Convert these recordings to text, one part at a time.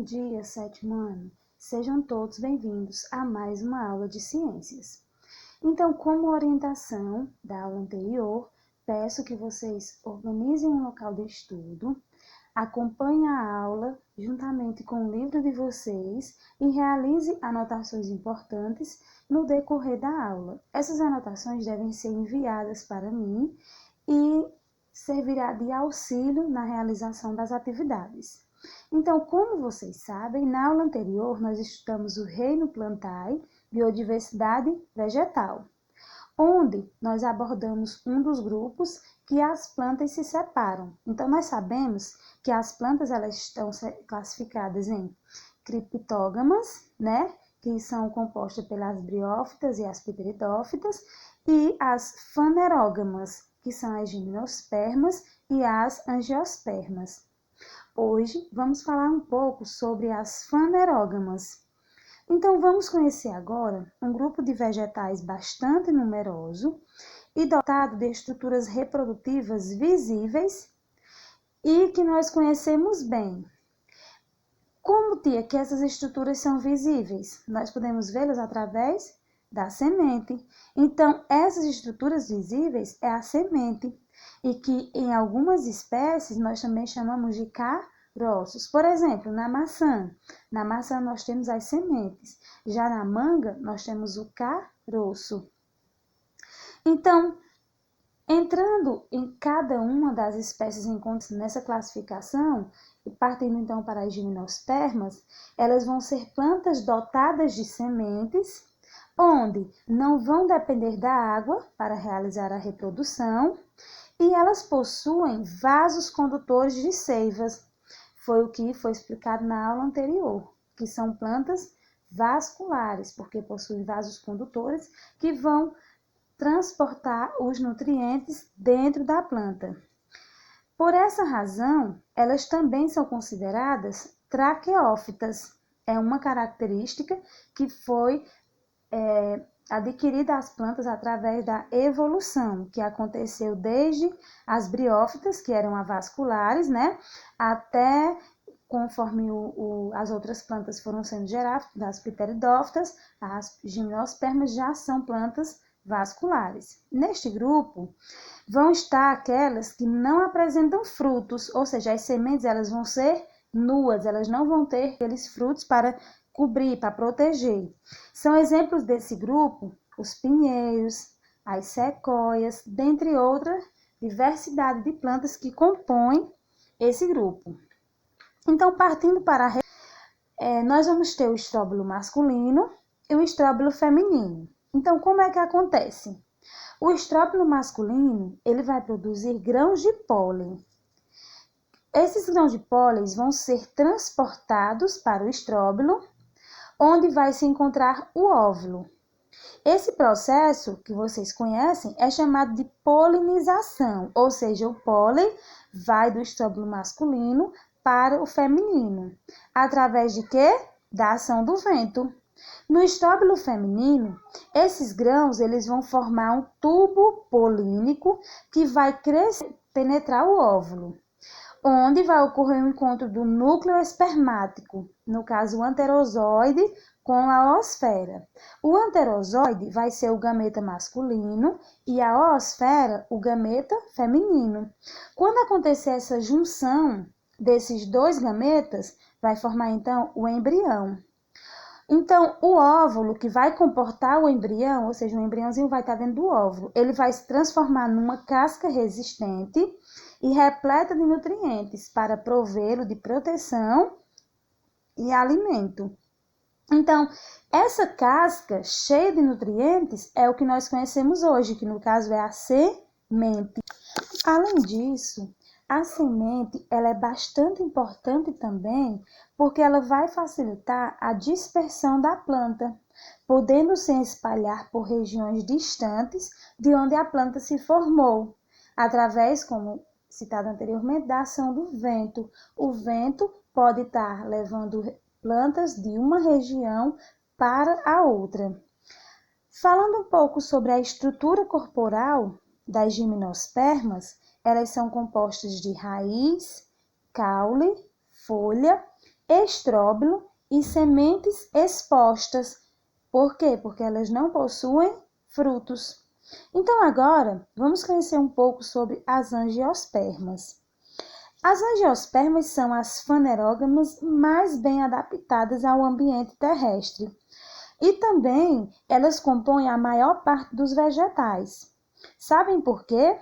dia, sétimo ano. Sejam todos bem-vindos a mais uma aula de ciências. Então, como orientação da aula anterior, peço que vocês organizem um local de estudo, acompanhem a aula juntamente com o livro de vocês e realize anotações importantes no decorrer da aula. Essas anotações devem ser enviadas para mim e servirá de auxílio na realização das atividades. Então, como vocês sabem, na aula anterior nós estudamos o reino plantae, biodiversidade vegetal, onde nós abordamos um dos grupos que as plantas se separam. Então, nós sabemos que as plantas elas estão classificadas em criptógamas, que são compostas pelas briófitas e as pteridófitas, e as fanerógamas, que são as gimnospermas e as angiospermas. Hoje vamos falar um pouco sobre as fanerógamas. Então vamos conhecer agora um grupo de vegetais bastante numeroso e dotado de estruturas reprodutivas visíveis e que nós conhecemos bem. Como, tia, que essas estruturas são visíveis? Nós podemos vê-las através da semente. Então, essas estruturas visíveis é a semente, e que em algumas espécies nós também chamamos de caroços. Por exemplo, na maçã nós temos as sementes, já na manga nós temos o caroço. Então, entrando em cada uma das espécies encontradas nessa classificação, e partindo então para as gimnospermas, elas vão ser plantas dotadas de sementes, onde não vão depender da água para realizar a reprodução, e elas possuem vasos condutores de seivas. Foi o que foi explicado na aula anterior, que são plantas vasculares, porque possuem vasos condutores que vão transportar os nutrientes dentro da planta. Por essa razão, elas também são consideradas traqueófitas. É uma característica que foi adquirida às plantas através da evolução, que aconteceu desde as briófitas, que eram avasculares, até conforme as outras plantas foram sendo geradas, das pteridófitas, as gimnospermas já são plantas vasculares. Neste grupo vão estar aquelas que não apresentam frutos, ou seja, as sementes elas vão ser nuas, elas não vão ter aqueles frutos para cobrir, para proteger. São exemplos desse grupo os pinheiros, as sequoias, dentre outras diversidade de plantas que compõem esse grupo. Então, partindo para nós vamos ter o estróbilo masculino e o estróbilo feminino. Então, como é que acontece? O estróbilo masculino, ele vai produzir grãos de pólen. Esses grãos de pólen vão ser transportados para o estróbilo, onde vai se encontrar o óvulo. Esse processo, que vocês conhecem, é chamado de polinização, ou seja, o pólen vai do estróbilo masculino para o feminino. Através de quê? Da ação do vento. No estróbilo feminino, esses grãos eles vão formar um tubo polínico que vai crescer, penetrar o óvulo, onde vai ocorrer o encontro do núcleo espermático, no caso o anterozoide com a oosfera. O anterozoide vai ser o gameta masculino e a oosfera o gameta feminino. Quando acontecer essa junção desses dois gametas, vai formar então o embrião. Então, o óvulo que vai comportar o embrião, ou seja, o embriãozinho vai estar dentro do óvulo, ele vai se transformar numa casca resistente e repleta de nutrientes para provê-lo de proteção e alimento. Então, essa casca cheia de nutrientes é o que nós conhecemos hoje, que no caso é a semente. Além disso, a semente ela é bastante importante também porque ela vai facilitar a dispersão da planta, podendo se espalhar por regiões distantes de onde a planta se formou, através, como citado anteriormente, da ação do vento. O vento pode estar levando plantas de uma região para a outra. Falando um pouco sobre a estrutura corporal das gimnospermas, elas são compostas de raiz, caule, folha estróbilo e sementes expostas. Por quê? Porque elas não possuem frutos. Então, agora, vamos conhecer um pouco sobre as angiospermas. As angiospermas são as fanerógamas mais bem adaptadas ao ambiente terrestre. E também elas compõem a maior parte dos vegetais. Sabem por quê?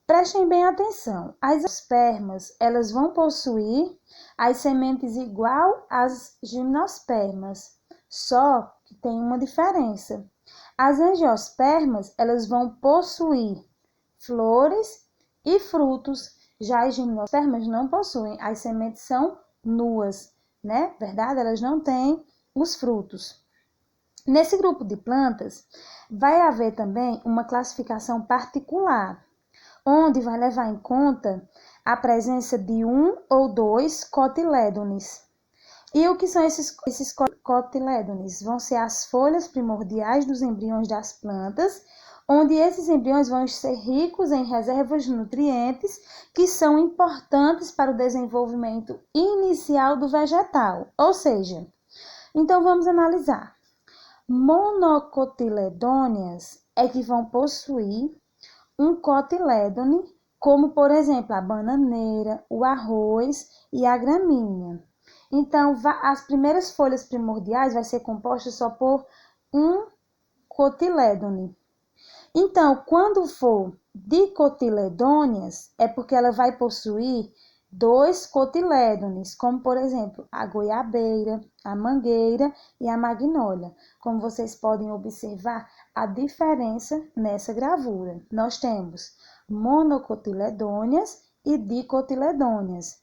Prestem bem atenção. As angiospermas, elas vão possuir as sementes igual às gimnospermas, só que tem uma diferença. As angiospermas, elas vão possuir flores e frutos, já as gimnospermas não possuem, as sementes são nuas, né? Verdade? Elas não têm os frutos. Nesse grupo de plantas, vai haver também uma classificação particular, onde vai levar em conta a presença de um ou dois cotilédones. E o que são esses cotilédones? Vão ser as folhas primordiais dos embriões das plantas, onde esses embriões vão ser ricos em reservas de nutrientes que são importantes para o desenvolvimento inicial do vegetal. Ou seja, então vamos analisar. Monocotiledôneas é que vão possuir um cotilédone, como por exemplo a bananeira, o arroz e a gramínea. Então, as primeiras folhas primordiais vai ser composta só por um cotilédone. Então, quando for dicotiledôneas, é porque ela vai possuir dois cotilédones, como por exemplo a goiabeira, a mangueira e a magnólia. Como vocês podem observar a diferença nessa gravura. Nós temos monocotiledôneas e dicotiledôneas,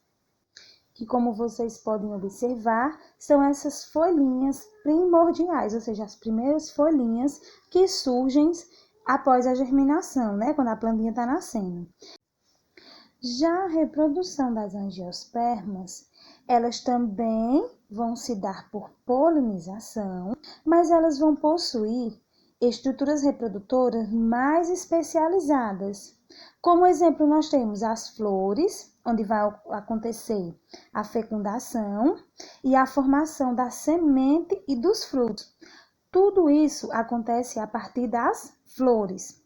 que como vocês podem observar, são essas folhinhas primordiais, ou seja, as primeiras folhinhas que surgem após a germinação, né? Quando a plantinha está nascendo. Já a reprodução das angiospermas, elas também vão se dar por polinização, mas elas vão possuir estruturas reprodutoras mais especializadas. Como exemplo, nós temos as flores, onde vai acontecer a fecundação e a formação da semente e dos frutos. Tudo isso acontece a partir das flores.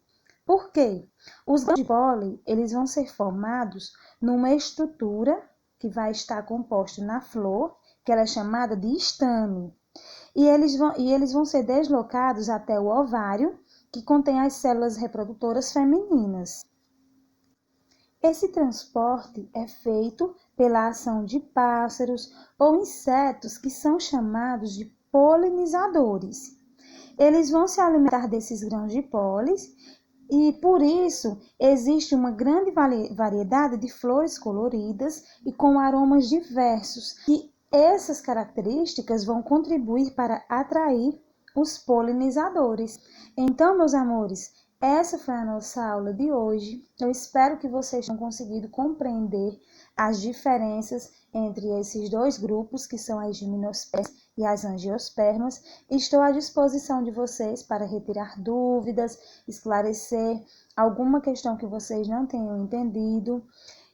Por quê? Os grãos de pólen, eles vão ser formados numa estrutura que vai estar composta na flor, que ela é chamada de estame. E eles vão ser deslocados até o ovário, que contém as células reprodutoras femininas. Esse transporte é feito pela ação de pássaros ou insetos que são chamados de polinizadores. Eles vão se alimentar desses grãos de pólen e, por isso, existe uma grande variedade de flores coloridas e com aromas diversos. E essas características vão contribuir para atrair os polinizadores. Então, meus amores, essa foi a nossa aula de hoje. Eu espero que vocês tenham conseguido compreender as diferenças entre esses dois grupos, que são as gimnospermas e as angiospermas. Estou à disposição de vocês para retirar dúvidas, esclarecer alguma questão que vocês não tenham entendido.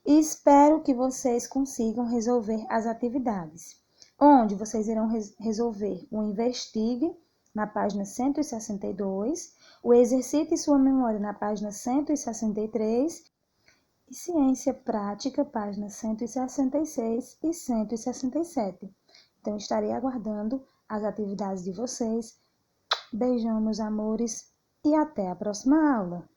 E espero que vocês consigam resolver as atividades, onde vocês irão resolver o Investigue, na página 162, o Exercite Sua Memória, na página 163, e Ciência Prática, páginas 166 e 167. Então, estarei aguardando as atividades de vocês. Beijão, meus amores, e até a próxima aula!